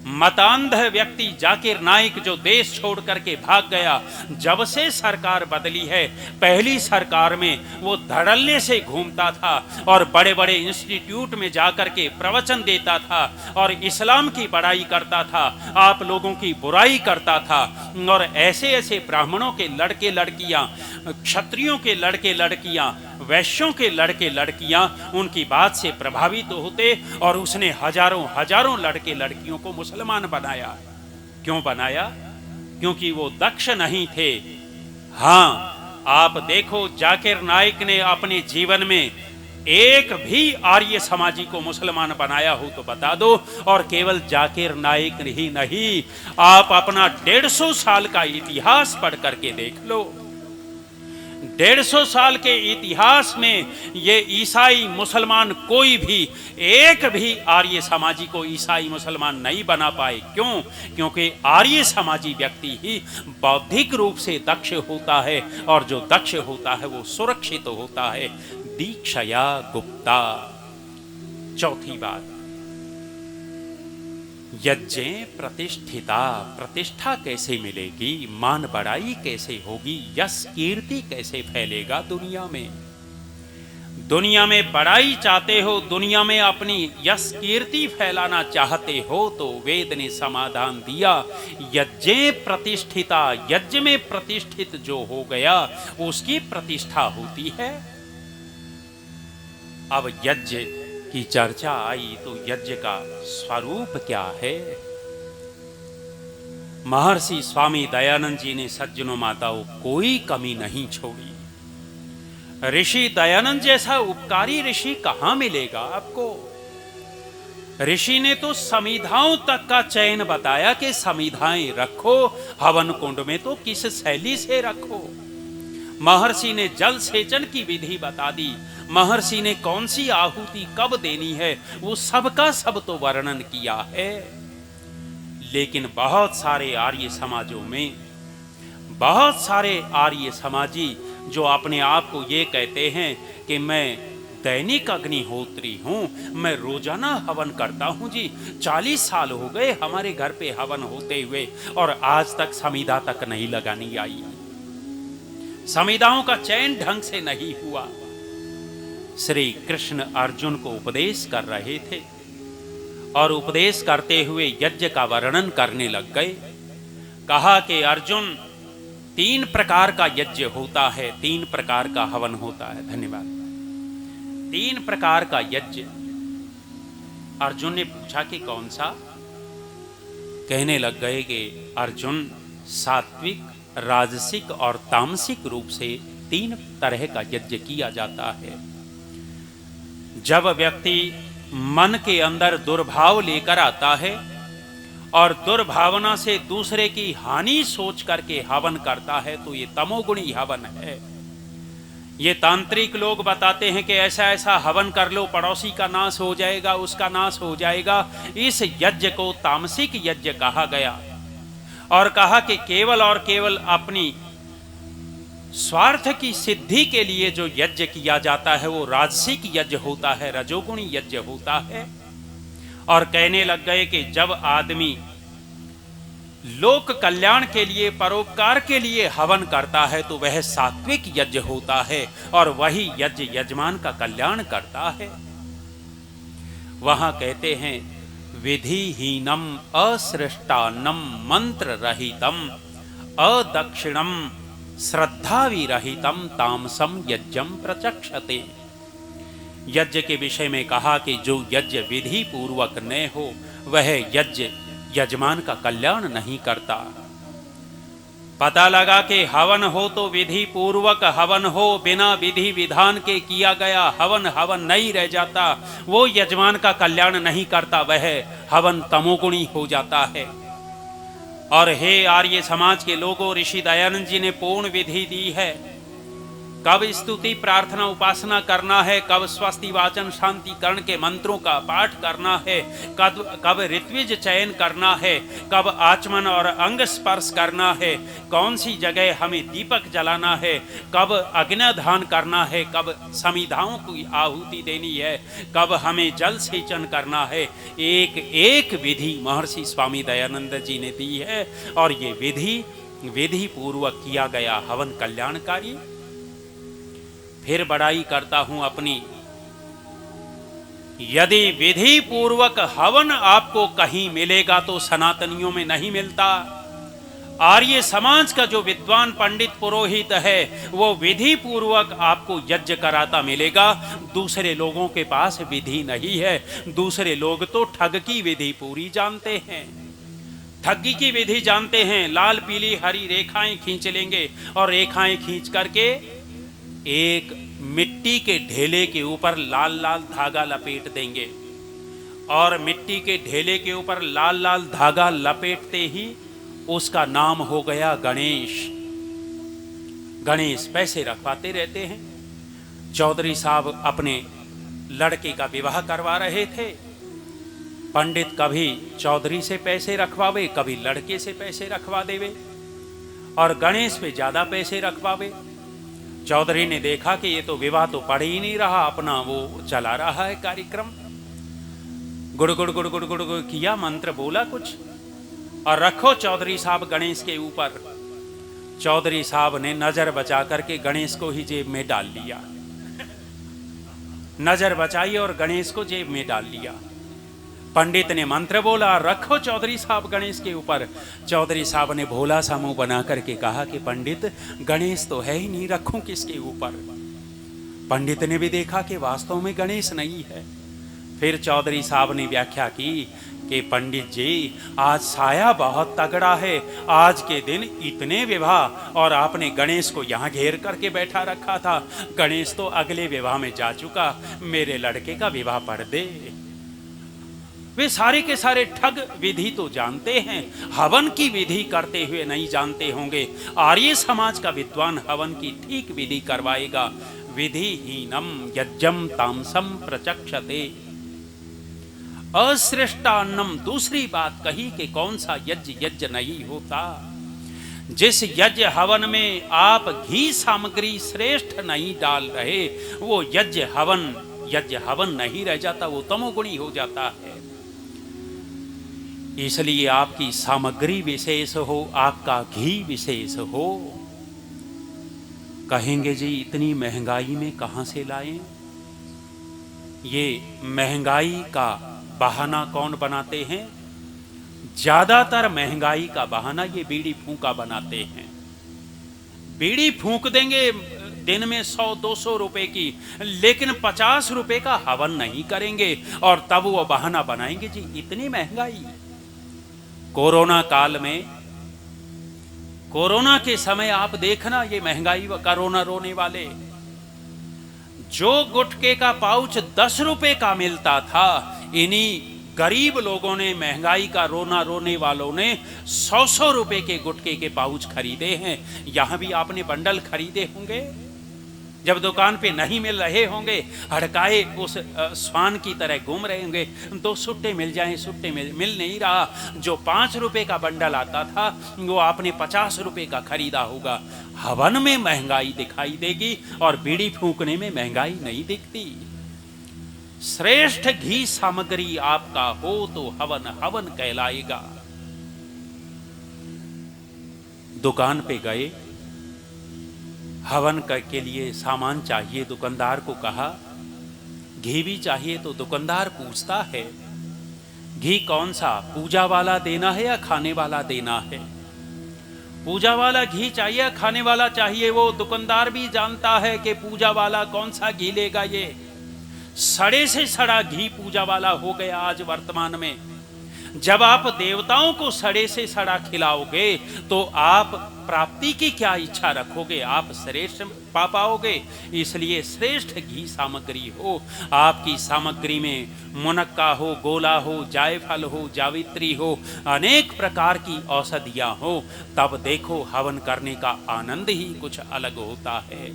मतांध व्यक्ति जाकिर नाइक जो देश छोड़ करके भाग गया, जब से सरकार बदली है, पहली सरकार में वो धड़ल्ले से घूमता था और बड़े बड़े इंस्टीट्यूट में जाकर के प्रवचन देता था और इस्लाम की बड़ाई करता था, आप लोगों की बुराई करता था, और ऐसे ऐसे ब्राह्मणों के लड़के लड़कियां, क्षत्रियों के लड़के लड़कियां, वैश्यों के लड़के लड़कियां उनकी बात से प्रभावित होते, और उसने हजारों हजारों लड़के लड़कियों को मुसलमान बनाया। क्यों बनाया? क्योंकि वो दक्ष नहीं थे। हां, आप देखो, जाकिर नाइक ने अपने जीवन में एक भी आर्य समाजी को मुसलमान बनाया हो तो बता दो। और केवल जाकिर नाइक ही नहीं, आप अपना 150 साल का इतिहास पढ़ करके देख लो। 150 साल के इतिहास में ये ईसाई मुसलमान कोई भी, एक भी आर्य समाजी को ईसाई मुसलमान नहीं बना पाए। क्यों? क्योंकि आर्य समाजी व्यक्ति ही बौद्धिक रूप से दक्ष होता है, और जो दक्ष होता है वो सुरक्षित होता है। दीक्षया गुप्ता। चौथी बात, यज्ञ प्रतिष्ठिता। प्रतिष्ठा कैसे मिलेगी? मान बढ़ाई कैसे होगी? यश कीर्ति कैसे फैलेगा दुनिया में? दुनिया में बड़ाई चाहते हो, दुनिया में अपनी यश कीर्ति फैलाना चाहते हो, तो वेद ने समाधान दिया, यज्ञ प्रतिष्ठिता। यज्ञ में प्रतिष्ठित जो हो गया उसकी प्रतिष्ठा होती है। अब यज्ञ की चर्चा आई तो यज्ञ का स्वरूप क्या है? महर्षि स्वामी दयानंद जी ने सज्जनों माताओं कोई कमी नहीं छोड़ी। ऋषि दयानंद जैसा उपकारी ऋषि कहां मिलेगा आपको? ऋषि ने तो समिधाओं तक का चयन बताया कि समिधाएं रखो, हवन कुंड में तो किस शैली से रखो। महर्षि ने जल सेचन की विधि बता दी, महर्षि ने कौन सी आहुति कब देनी है वो सबका सब तो वर्णन किया है। लेकिन बहुत सारे आर्य समाजों में, बहुत सारे आर्य समाजी जो अपने आप को ये कहते हैं कि मैं दैनिक अग्निहोत्री हूं, मैं रोजाना हवन करता हूं जी, 40 साल हो गए हमारे घर पे हवन होते हुए और आज तक समिधा तक नहीं लगानी आई, समिधाओं का चयन ढंग से नहीं हुआ। श्री कृष्ण अर्जुन को उपदेश कर रहे थे और उपदेश करते हुए यज्ञ का वर्णन करने लग गए। कहा कि अर्जुन, 3 प्रकार का यज्ञ होता है, 3 प्रकार का हवन होता है। धन्यवाद। 3 प्रकार का यज्ञ। अर्जुन ने पूछा कि कौन सा? कहने लग गए कि अर्जुन, सात्विक, राजसिक और तामसिक रूप से 3 तरह का यज्ञ किया जाता है। जब व्यक्ति मन के अंदर दुर्भाव लेकर आता है और दुर्भावना से दूसरे की हानि सोच करके हवन करता है तो ये तमोगुणी हवन है। ये तांत्रिक लोग बताते हैं कि ऐसा ऐसा हवन कर लो, पड़ोसी का नाश हो जाएगा, उसका नाश हो जाएगा। इस यज्ञ को तामसिक यज्ञ कहा गया और कहा कि केवल और केवल अपनी स्वार्थ की सिद्धि के लिए जो यज्ञ किया जाता है वो राजसिक यज्ञ होता है, रजोगुणी यज्ञ होता है। और कहने लग गए कि जब आदमी लोक कल्याण के लिए, परोपकार के लिए हवन करता है तो वह सात्विक यज्ञ होता है और वही यज्ञ यजमान का कल्याण करता है। वहां कहते हैं, विधिहीनम असृष्टान्नम मंत्र रहितम अदक्षिणम श्रद्धा विरहितम तामसम यज्ञम प्रचक्षते। यज्ञ के विषय में कहा कि जो यज्ञ विधि पूर्वक न हो वह यज्ञ यजमान का कल्याण नहीं करता। पता लगा कि हवन हो तो विधि पूर्वक हवन हो, बिना विधि विधान के किया गया हवन हवन नहीं रह जाता, वो यजमान का कल्याण नहीं करता, वह हवन तमोगुणी हो जाता है। और हे आर्य समाज के लोगों, ऋषि दयानंद जी ने पूर्ण विधि दी है। कब स्तुति प्रार्थना उपासना करना है, कब स्वस्ति वाचन शांति करण के मंत्रों का पाठ करना है, कब ऋत्विज चयन करना है, कब आचमन और अंग स्पर्श करना है, कौन सी जगह हमें दीपक जलाना है, कब अग्निदान करना है, कब समिधाओं की आहुति देनी है, कब हमें जल सेचन करना है, एक एक विधि महर्षि स्वामी दयानंद जी ने दी है। और ये विधि पूर्वक किया गया हवन कल्याणकारी। फिर बड़ाई करता हूं अपनी, यदि विधि पूर्वक हवन आपको कहीं मिलेगा तो सनातनियों में नहीं मिलता। आर्य समाज का जो विद्वान पंडित पुरोहित है वो विधि पूर्वक आपको यज्ञ कराता मिलेगा। दूसरे लोगों के पास विधि नहीं है। दूसरे लोग तो ठग की विधि पूरी जानते हैं, ठगी की विधि जानते हैं। लाल पीली हरी रेखाएं खींच लेंगे और रेखाएं खींच करके एक मिट्टी के ढेले के ऊपर लाल लाल धागा लपेट देंगे, और मिट्टी के ढेले के ऊपर लाल लाल धागा लपेटते ही उसका नाम हो गया गणेश। गणेश पैसे रखवाते रहते हैं। चौधरी साहब अपने लड़के का विवाह करवा रहे थे। पंडित कभी चौधरी से पैसे रखवावे, कभी लड़के से पैसे रखवा देवे, और गणेश पे ज्यादा पैसे रखवावे। चौधरी ने देखा कि ये तो विवाह तो पड़ ही नहीं रहा, अपना वो चला रहा है कार्यक्रम। गुड़ गुड़ गुड़ गुड़ गुड़ गुड़ किया, मंत्र बोला कुछ, और रखो चौधरी साहब गणेश के ऊपर। चौधरी साहब ने नजर बचा करके गणेश को ही जेब में डाल लिया। नजर बचाई और गणेश को जेब में डाल लिया। पंडित ने मंत्र बोला, रखो चौधरी साहब गणेश के ऊपर। चौधरी साहब ने भोला सा मुंह बना करके कहा कि पंडित गणेश तो है ही नहीं, रखूं किसके ऊपर। पंडित ने भी देखा कि वास्तव में गणेश नहीं है। फिर चौधरी साहब ने व्याख्या की कि पंडित जी, आज साया बहुत तगड़ा है, आज के दिन इतने विवाह, और आपने गणेश को यहाँ घेर करके बैठा रखा था। गणेश तो अगले विवाह में जा चुका, मेरे लड़के का विवाह पढ़ दे। वे सारे के सारे ठग विधि तो जानते हैं, हवन की विधि करते हुए नहीं जानते होंगे। आर्य समाज का विद्वान हवन की ठीक विधि करवाएगा। विधिहीनम यज्ञम तामसम प्रचक्षते। असृष्टान्नम, दूसरी बात कही कि कौन सा यज्ञ नहीं होता। जिस यज्ञ हवन में आप घी सामग्री श्रेष्ठ नहीं डाल रहे, वो यज्ञ हवन नहीं रह जाता, वो तमोगुणी हो जाता है। इसलिए आपकी सामग्री विशेष हो, आपका घी विशेष हो। कहेंगे जी इतनी महंगाई में कहां से लाएं? ये महंगाई का बहाना कौन बनाते हैं? ज्यादातर महंगाई का बहाना ये बीड़ी फूंका बनाते हैं। बीड़ी फूंक देंगे दिन में 100-200 रुपए की, लेकिन 50 रुपए का हवन नहीं करेंगे, और तब वो बहाना बनाएंगे जी इतनी महंगाई। कोरोना काल में, कोरोना के समय आप देखना ये महंगाई व कोरोना रोने वाले, जो गुटखे का पाउच 10 रुपए का मिलता था, इन्हीं गरीब लोगों ने, महंगाई का रोना रोने वालों ने 100-100 रुपए के गुटखे के पाउच खरीदे हैं। यहां भी आपने बंडल खरीदे होंगे, जब दुकान पे नहीं मिल रहे होंगे, हड़काए उस स्वान की तरह घूम रहे होंगे, 2 सुट्टे मिल जाएं, सुट्टे मिल नहीं रहा। जो 5 रुपए का बंडल आता था वो आपने 50 रुपए का खरीदा होगा। हवन में महंगाई दिखाई देगी और बीड़ी फूंकने में महंगाई नहीं दिखती। श्रेष्ठ घी सामग्री आपका हो तो हवन कहलाएगा। दुकान पे गए, हवन के लिए सामान चाहिए, दुकानदार को कहा घी भी चाहिए, तो दुकानदार पूछता है घी कौन सा, पूजा वाला देना है या खाने वाला देना है? पूजा वाला घी चाहिए या खाने वाला चाहिए? वो दुकानदार भी जानता है कि पूजा वाला कौन सा घी लेगा। ये सड़े से सड़ा घी पूजा वाला हो गया आज वर्तमान में। जब आप देवताओं को सड़े से सड़ा खिलाओगे तो आप प्राप्ति की क्या इच्छा रखोगे? आप श्रेष्ठ पा पाओगे। इसलिए श्रेष्ठ घी सामग्री हो। आपकी सामग्री में मुनक्का हो, गोला हो, जायफल हो, जावित्री हो, अनेक प्रकार की औषधियां हो, तब देखो हवन करने का आनंद ही कुछ अलग होता है।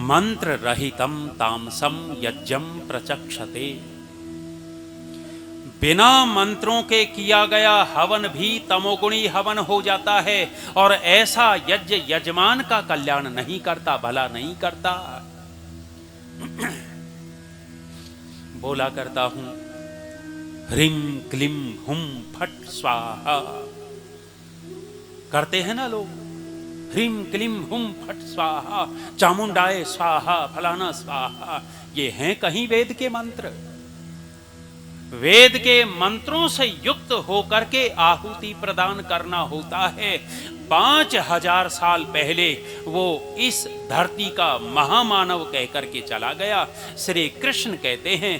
मंत्र रहितम तामसम यज्ञम प्रचक्षते। बिना मंत्रों के किया गया हवन भी तमोगुणी हवन हो जाता है, और ऐसा यज्ञ यजमान का कल्याण नहीं करता, भला नहीं करता। बोला करता हूं ह्रीं क्लीं हुम फट स्वाहा, करते हैं ना लोग, ह्रीं क्लीं हुम फट स्वाहा, चामुंडाए स्वाहा, फलाना स्वाहा। ये हैं कहीं वेद के मंत्र? वेद के मंत्रों से युक्त होकर के आहुति प्रदान करना होता है। 5000 साल पहले वो इस धरती का महामानव कहकर के चला गया। श्री कृष्ण कहते हैं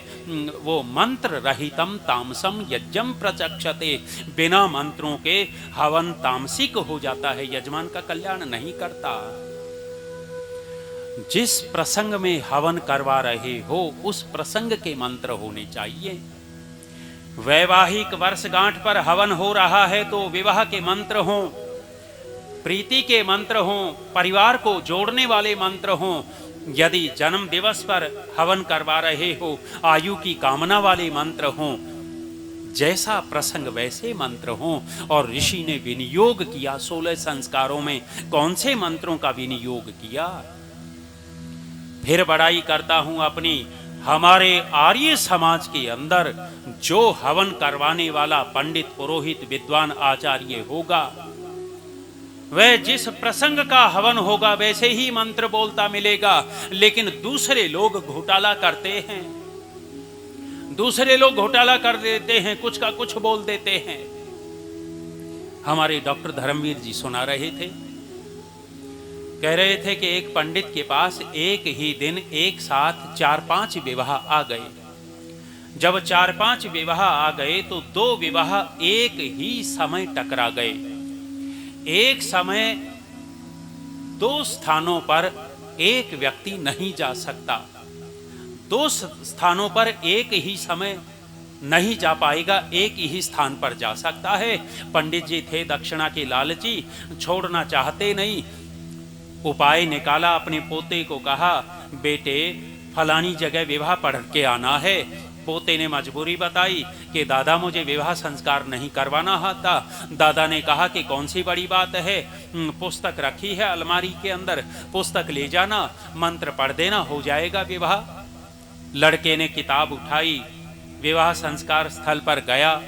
वो मंत्र रहितम तामसम यज्ञम प्रचक्षते। बिना मंत्रों के हवन तामसिक हो जाता है, यजमान का कल्याण नहीं करता। जिस प्रसंग में हवन करवा रहे हो उस प्रसंग के मंत्र होने चाहिए। वैवाहिक वर्षगांठ पर हवन हो रहा है तो विवाह के मंत्र हों, प्रीति के मंत्र हों, परिवार को जोड़ने वाले मंत्र हों। यदि जन्म दिवस पर हवन करवा रहे हो, आयु की कामना वाले मंत्र हों। जैसा प्रसंग वैसे मंत्र हों। और ऋषि ने विनियोग किया 16 संस्कारों में, कौन से मंत्रों का विनियोग किया? फिर बड़ाई करता हूं अपनी, हमारे आर्य समाज के अंदर जो हवन करवाने वाला पंडित, पुरोहित, विद्वान, आचार्य होगा, वह जिस प्रसंग का हवन होगा वैसे ही मंत्र बोलता मिलेगा। लेकिन दूसरे लोग घोटाला करते हैं, दूसरे लोग घोटाला कर देते हैं, कुछ का कुछ बोल देते हैं। हमारे डॉक्टर धर्मवीर जी सुना रहे थे, कह रहे थे कि एक पंडित के पास एक ही दिन एक साथ 4-5 विवाह आ गए। जब 4-5 विवाह आ गए तो 2 विवाह एक ही समय टकरा गए। एक समय 2 स्थानों पर एक व्यक्ति नहीं जा सकता, 2 स्थानों पर एक ही समय नहीं जा पाएगा, एक ही स्थान पर जा सकता है। पंडित जी थे दक्षिणा के लालची, छोड़ना चाहते नहीं। उपाय निकाला, अपने पोते को कहा बेटे फलानी जगह विवाह पढ़ के आना है। पोते ने मजबूरी बताई कि दादा मुझे विवाह संस्कार नहीं करवाना आता। दादा ने कहा कि कौन सी बड़ी बात है, पुस्तक रखी है अलमारी के अंदर, पुस्तक ले जाना, मंत्र पढ़ देना, हो जाएगा विवाह। लड़के ने किताब उठाई, विवाह संस्कार स्थल पर गया,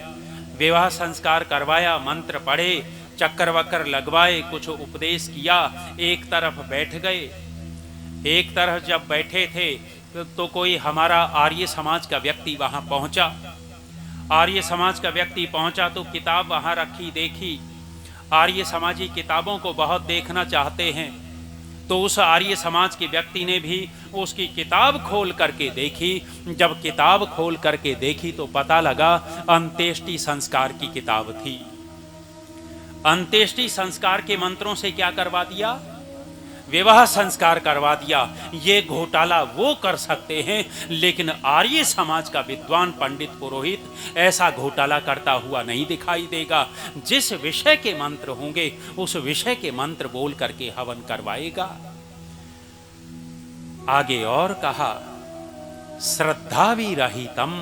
विवाह संस्कार करवाया, मंत्र पढ़े, चक्कर वक्कर लगवाए, कुछ उपदेश किया, एक तरफ बैठ गए। एक तरफ जब बैठे थे तो कोई हमारा आर्य समाज का व्यक्ति वहां पहुंचा। आर्य समाज का व्यक्ति पहुंचा तो किताब वहां रखी देखी। आर्य समाजी किताबों को बहुत देखना चाहते हैं, तो उस आर्य समाज के व्यक्ति ने भी उसकी किताब खोल करके देखी। जब किताब खोल करके देखी तो पता लगा अंत्येष्टि संस्कार की किताब थी। अंत्येष्टि संस्कार के मंत्रों से क्या करवा दिया? विवाह संस्कार करवा दिया। ये घोटाला वो कर सकते हैं, लेकिन आर्य समाज का विद्वान पंडित पुरोहित ऐसा घोटाला करता हुआ नहीं दिखाई देगा। जिस विषय के मंत्र होंगे उस विषय के मंत्र बोल करके हवन करवाएगा। आगे और कहा श्रद्धा विरहितम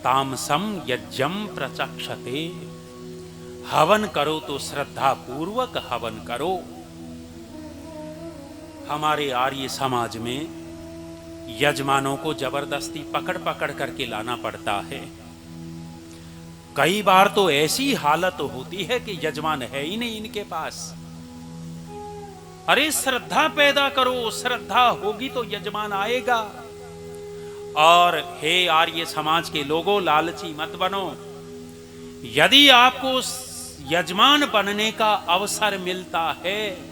तामसम यज्ञम प्रचक्षते। हवन करो तो श्रद्धा पूर्वक हवन करो। हमारे आर्य समाज में यजमानों को जबरदस्ती पकड़ पकड़ करके लाना पड़ता है। कई बार तो ऐसी हालत होती है कि यजमान है ही नहीं इनके पास। अरे श्रद्धा पैदा करो, श्रद्धा होगी तो यजमान आएगा। और हे आर्य समाज के लोगों, लालची मत बनो। यदि आपको यजमान बनने का अवसर मिलता है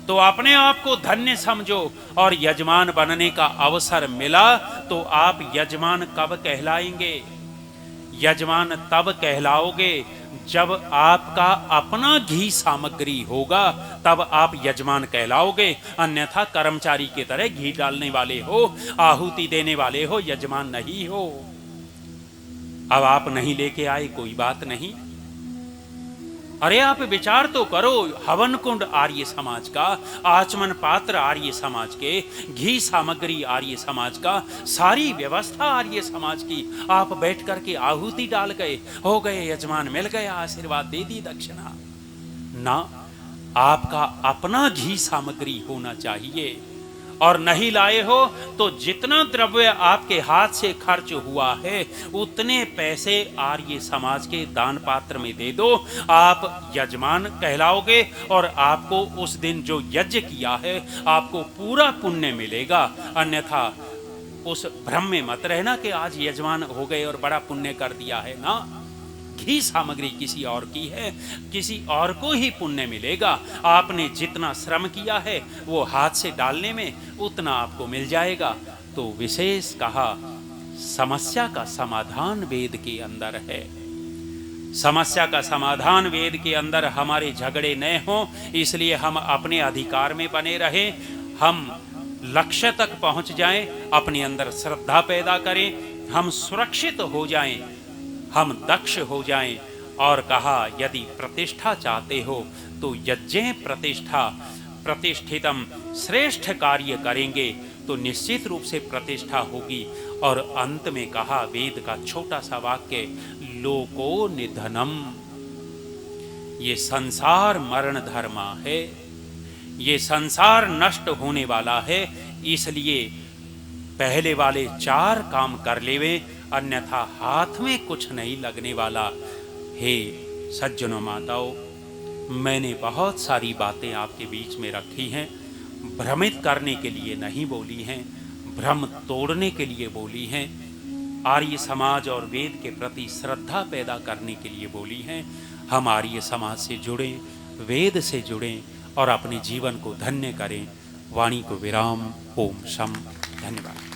तो अपने आप को धन्य समझो, और यजमान बनने का अवसर मिला तो आप यजमान कब कहलाएंगे? यजमान तब कहलाओगे जब आपका अपना घी सामग्री होगा, तब आप यजमान कहलाओगे। अन्यथा कर्मचारी की तरह घी डालने वाले हो, आहुति देने वाले हो, यजमान नहीं हो। अब आप नहीं लेके आए, कोई बात नहीं। अरे आप विचार तो करो, हवन कुंड आर्य समाज का, आचमन पात्र आर्य समाज के, घी सामग्री आर्य समाज का, सारी व्यवस्था आर्य समाज की, आप बैठ करके आहुति डाल गए, हो गए यजमान, मिल गया, आशीर्वाद दे दी दक्षिणा ना। आपका अपना घी सामग्री होना चाहिए। और नहीं लाए हो तो जितना द्रव्य आपके हाथ से खर्च हुआ है उतने पैसे आर्य समाज के दान पात्र में दे दो, आप यजमान कहलाओगे। और आपको उस दिन जो यज्ञ किया है आपको पूरा पुण्य मिलेगा। अन्यथा उस भ्रम में मत रहना कि आज यजमान हो गए और बड़ा पुण्य कर दिया है ना। घी सामग्री किसी और की है, किसी और को ही पुण्य मिलेगा। आपने जितना श्रम किया है वो हाथ से डालने में उतना आपको मिल जाएगा। तो विशेष कहा, समस्या का समाधान वेद के अंदर है। समस्या का समाधान वेद के अंदर, हमारे झगड़े न हो इसलिए हम अपने अधिकार में बने रहें, हम लक्ष्य तक पहुंच जाएं, अपने अंदर श्रद्धा पैदा करें, हम सुरक्षित हो जाएं, हम दक्ष हो जाएं। और कहा, यदि प्रतिष्ठा चाहते हो तो यज्ञ प्रतिष्ठा प्रतिष्ठितम, श्रेष्ठ कार्य करेंगे तो निश्चित रूप से प्रतिष्ठा होगी। और अंत में कहा वेद का छोटा सा वाक्य, लोको निधनम, ये संसार मरण धर्मा है, ये संसार नष्ट होने वाला है, इसलिए पहले वाले 4 काम कर लेवे, अन्यथा हाथ में कुछ नहीं लगने वाला। हे सज्जनों माताओं, मैंने बहुत सारी बातें आपके बीच में रखी हैं, भ्रमित करने के लिए नहीं बोली हैं, भ्रम तोड़ने के लिए बोली हैं, आर्य समाज और वेद के प्रति श्रद्धा पैदा करने के लिए बोली हैं। हम आर्य समाज से जुड़ें, वेद से जुड़ें और अपने जीवन को धन्य करें। वाणी को विराम। ओम शम। धन्यवाद।